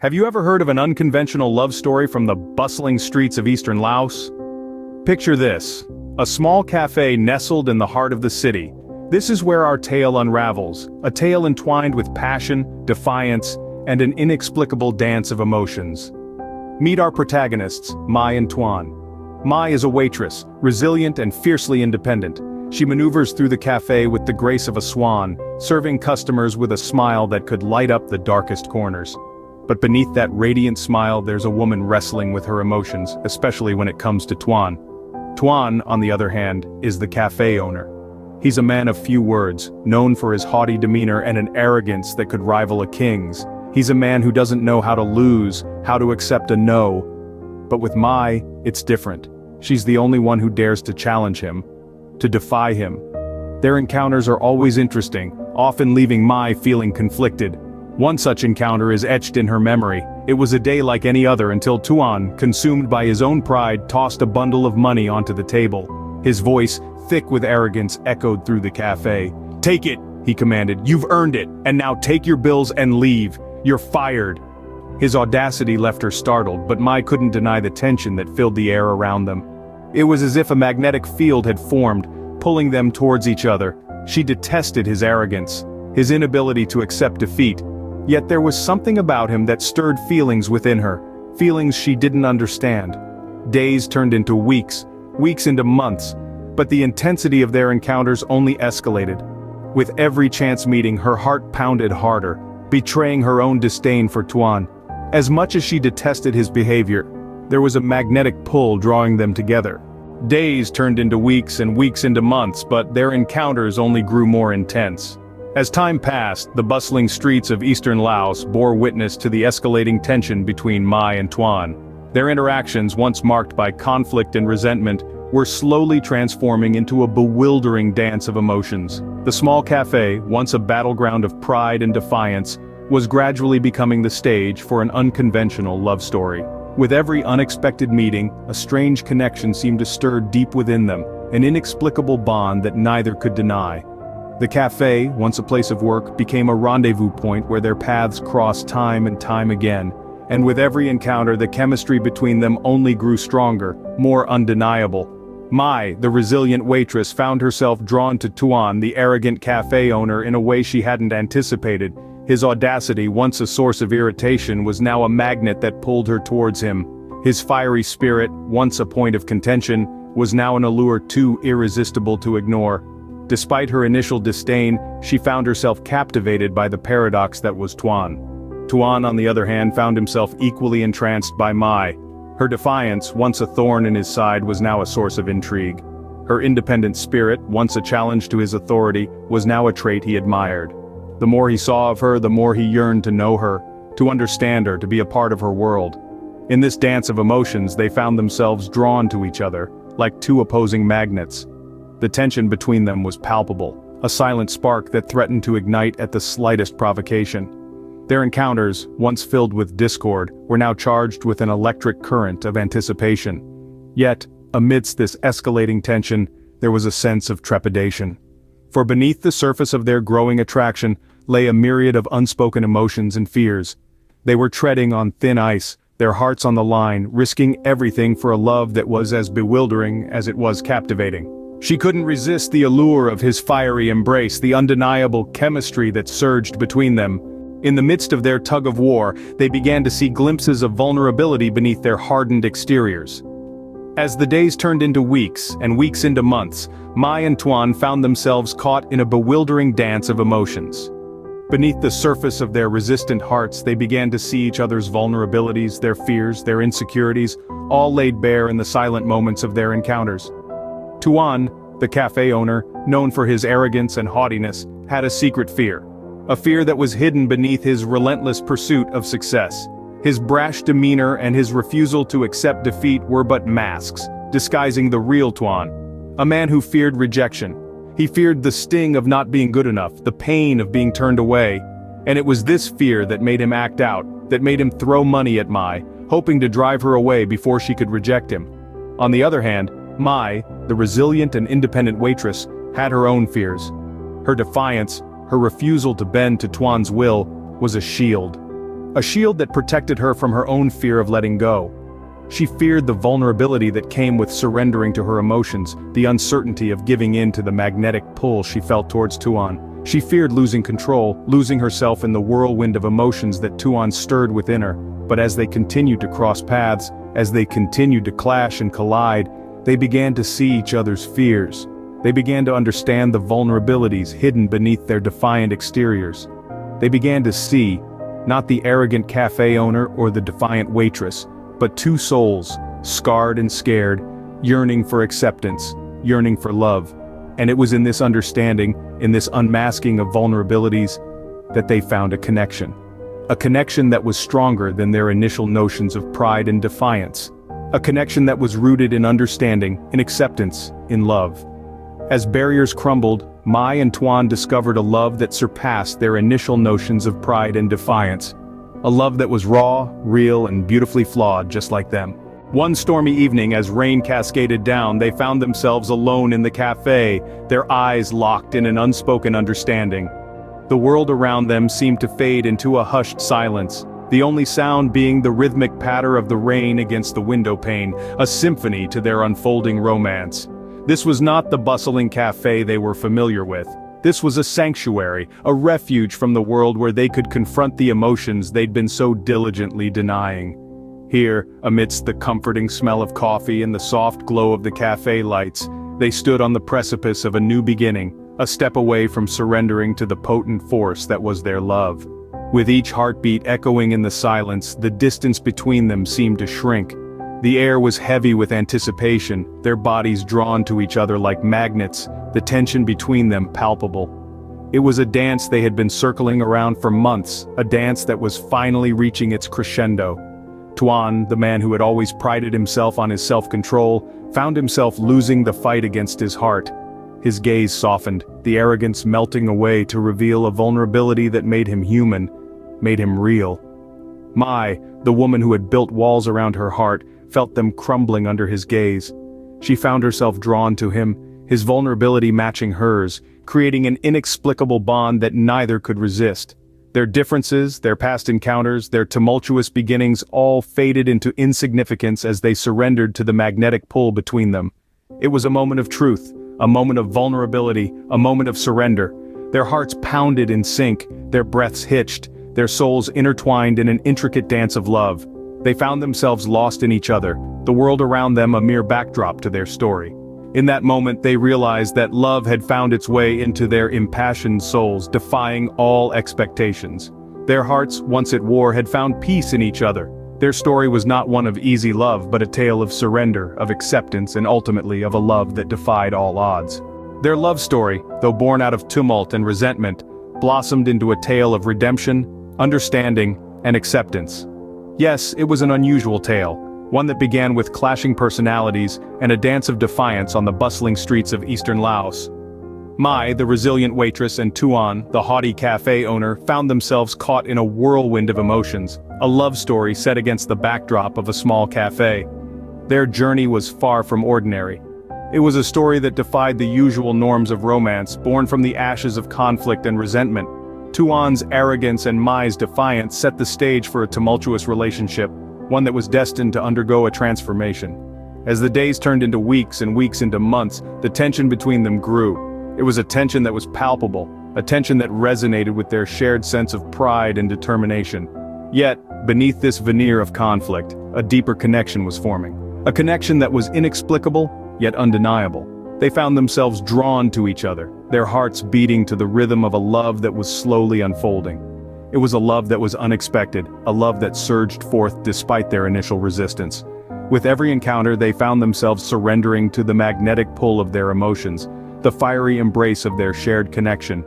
Have you ever heard of an unconventional love story from the bustling streets of eastern Laos? Picture this: a small cafe nestled in the heart of the city. This is where our tale unravels, a tale entwined with passion, defiance, and an inexplicable dance of emotions. Meet our protagonists, Mai and Tuan. Mai is a waitress, resilient and fiercely independent. She maneuvers through the cafe with the grace of a swan, serving customers with a smile that could light up the darkest corners. But beneath that radiant smile there's a woman wrestling with her emotions, especially when it comes to Tuan. Tuan, on the other hand, is the cafe owner. He's a man of few words, known for his haughty demeanor and an arrogance that could rival a king's. He's a man who doesn't know how to lose, how to accept a no. But with Mai, it's different. She's the only one who dares to challenge him, to defy him. Their encounters are always interesting, often leaving Mai feeling conflicted. One such encounter is etched in her memory. It was a day like any other until Tuan, consumed by his own pride, tossed a bundle of money onto the table. His voice, thick with arrogance, echoed through the cafe. "Take it," he commanded. "You've earned it, and now take your bills and leave. You're fired." His audacity left her startled, but Mai couldn't deny the tension that filled the air around them. It was as if a magnetic field had formed, pulling them towards each other. She detested his arrogance, his inability to accept defeat. Yet there was something about him that stirred feelings within her, feelings she didn't understand. Days turned into weeks, weeks into months, but the intensity of their encounters only escalated. With every chance meeting, her heart pounded harder, betraying her own disdain for Tuan. As much as she detested his behavior, there was a magnetic pull drawing them together. Days turned into weeks and weeks into months, but their encounters only grew more intense. As time passed, the bustling streets of eastern Laos bore witness to the escalating tension between Mai and Tuan. Their interactions, once marked by conflict and resentment, were slowly transforming into a bewildering dance of emotions. The small cafe, once a battleground of pride and defiance, was gradually becoming the stage for an unconventional love story. With every unexpected meeting, a strange connection seemed to stir deep within them, an inexplicable bond that neither could deny. The cafe, once a place of work, became a rendezvous point where their paths crossed time and time again, and with every encounter the chemistry between them only grew stronger, more undeniable. Mai, the resilient waitress, found herself drawn to Tuan, the arrogant cafe owner, in a way she hadn't anticipated. His audacity, once a source of irritation, was now a magnet that pulled her towards him. His fiery spirit, once a point of contention, was now an allure too irresistible to ignore. Despite her initial disdain, she found herself captivated by the paradox that was Tuan. Tuan, on the other hand, found himself equally entranced by Mai. Her defiance, once a thorn in his side, was now a source of intrigue. Her independent spirit, once a challenge to his authority, was now a trait he admired. The more he saw of her, the more he yearned to know her, to understand her, to be a part of her world. In this dance of emotions, they found themselves drawn to each other, like two opposing magnets. The tension between them was palpable, a silent spark that threatened to ignite at the slightest provocation. Their encounters, once filled with discord, were now charged with an electric current of anticipation. Yet, amidst this escalating tension, there was a sense of trepidation. For beneath the surface of their growing attraction lay a myriad of unspoken emotions and fears. They were treading on thin ice, their hearts on the line, risking everything for a love that was as bewildering as it was captivating. She couldn't resist the allure of his fiery embrace, the undeniable chemistry that surged between them. In the midst of their tug-of-war, they began to see glimpses of vulnerability beneath their hardened exteriors. As the days turned into weeks, and weeks into months, Mai and Tuan found themselves caught in a bewildering dance of emotions. Beneath the surface of their resistant hearts, they began to see each other's vulnerabilities, their fears, their insecurities, all laid bare in the silent moments of their encounters. Tuan, the cafe owner, known for his arrogance and haughtiness, had a secret fear. A fear that was hidden beneath his relentless pursuit of success. His brash demeanor and his refusal to accept defeat were but masks, disguising the real Tuan. A man who feared rejection. He feared the sting of not being good enough, the pain of being turned away. And it was this fear that made him act out, that made him throw money at Mai, hoping to drive her away before she could reject him. On the other hand, Mai, the resilient and independent waitress, had her own fears. Her defiance, her refusal to bend to Tuan's will, was a shield. a shield that protected her from her own fear of letting go. She feared the vulnerability that came with surrendering to her emotions, the uncertainty of giving in to the magnetic pull she felt towards Tuan. She feared losing control, losing herself in the whirlwind of emotions that Tuan stirred within her. But as they continued to cross paths, as they continued to clash and collide, they began to see each other's fears. They began to understand the vulnerabilities hidden beneath their defiant exteriors. They began to see, not the arrogant cafe owner or the defiant waitress, but two souls, scarred and scared, yearning for acceptance, yearning for love. And it was in this understanding, in this unmasking of vulnerabilities, that they found a connection. A connection that was stronger than their initial notions of pride and defiance. A connection that was rooted in understanding, in acceptance, in love. As barriers crumbled, Mai and Tuan discovered a love that surpassed their initial notions of pride and defiance. A love that was raw, real, and beautifully flawed just like them. One stormy evening, as rain cascaded down, they found themselves alone in the cafe, their eyes locked in an unspoken understanding. The world around them seemed to fade into a hushed silence, the only sound being the rhythmic patter of the rain against the window pane, a symphony to their unfolding romance. This was not the bustling cafe they were familiar with. This was a sanctuary, a refuge from the world where they could confront the emotions they'd been so diligently denying. Here, amidst the comforting smell of coffee and the soft glow of the cafe lights, they stood on the precipice of a new beginning, a step away from surrendering to the potent force that was their love. With each heartbeat echoing in the silence, the distance between them seemed to shrink. The air was heavy with anticipation, their bodies drawn to each other like magnets, the tension between them palpable. It was a dance they had been circling around for months, a dance that was finally reaching its crescendo. Tuan, the man who had always prided himself on his self-control, found himself losing the fight against his heart. His gaze softened, the arrogance melting away to reveal a vulnerability that made him human, made him real. Mai, the woman who had built walls around her heart, felt them crumbling under his gaze. She found herself drawn to him, his vulnerability matching hers, creating an inexplicable bond that neither could resist. Their differences, their past encounters, their tumultuous beginnings all faded into insignificance as they surrendered to the magnetic pull between them. It was a moment of truth, a moment of vulnerability, a moment of surrender. Their hearts pounded in sync, their breaths hitched, their souls intertwined in an intricate dance of love. They found themselves lost in each other, the world around them a mere backdrop to their story. In that moment they realized that love had found its way into their impassioned souls, defying all expectations. Their hearts, once at war, had found peace in each other. Their story was not one of easy love, but a tale of surrender, of acceptance, and ultimately of a love that defied all odds. Their love story, though born out of tumult and resentment, blossomed into a tale of redemption, understanding, and acceptance. Yes, it was an unusual tale, one that began with clashing personalities and a dance of defiance on the bustling streets of eastern Laos. Mai, the resilient waitress, and Tuan, the haughty cafe owner, found themselves caught in a whirlwind of emotions, a love story set against the backdrop of a small cafe. Their journey was far from ordinary. It was a story that defied the usual norms of romance, born from the ashes of conflict and resentment. Tuan's arrogance and Mai's defiance set the stage for a tumultuous relationship, one that was destined to undergo a transformation. As the days turned into weeks and weeks into months, the tension between them grew. It was a tension that was palpable, a tension that resonated with their shared sense of pride and determination. Yet, beneath this veneer of conflict, a deeper connection was forming. A connection that was inexplicable, yet undeniable. They found themselves drawn to each other, their hearts beating to the rhythm of a love that was slowly unfolding. It was a love that was unexpected, a love that surged forth despite their initial resistance. With every encounter they found themselves surrendering to the magnetic pull of their emotions, the fiery embrace of their shared connection.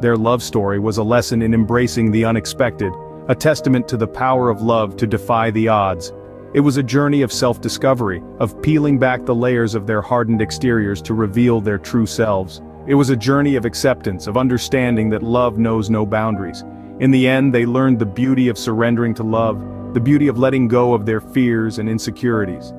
Their love story was a lesson in embracing the unexpected, a testament to the power of love to defy the odds. It was a journey of self-discovery, of peeling back the layers of their hardened exteriors to reveal their true selves. It was a journey of acceptance, of understanding that love knows no boundaries. In the end, they learned the beauty of surrendering to love, the beauty of letting go of their fears and insecurities.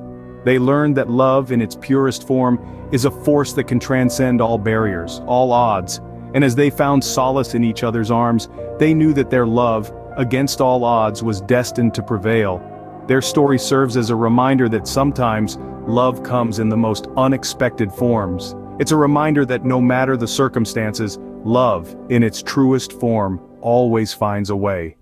They learned that love, in its purest form, is a force that can transcend all barriers, all odds. And as they found solace in each other's arms, they knew that their love, against all odds, was destined to prevail. Their story serves as a reminder that sometimes, love comes in the most unexpected forms. It's a reminder that no matter the circumstances, love, in its truest form, always finds a way.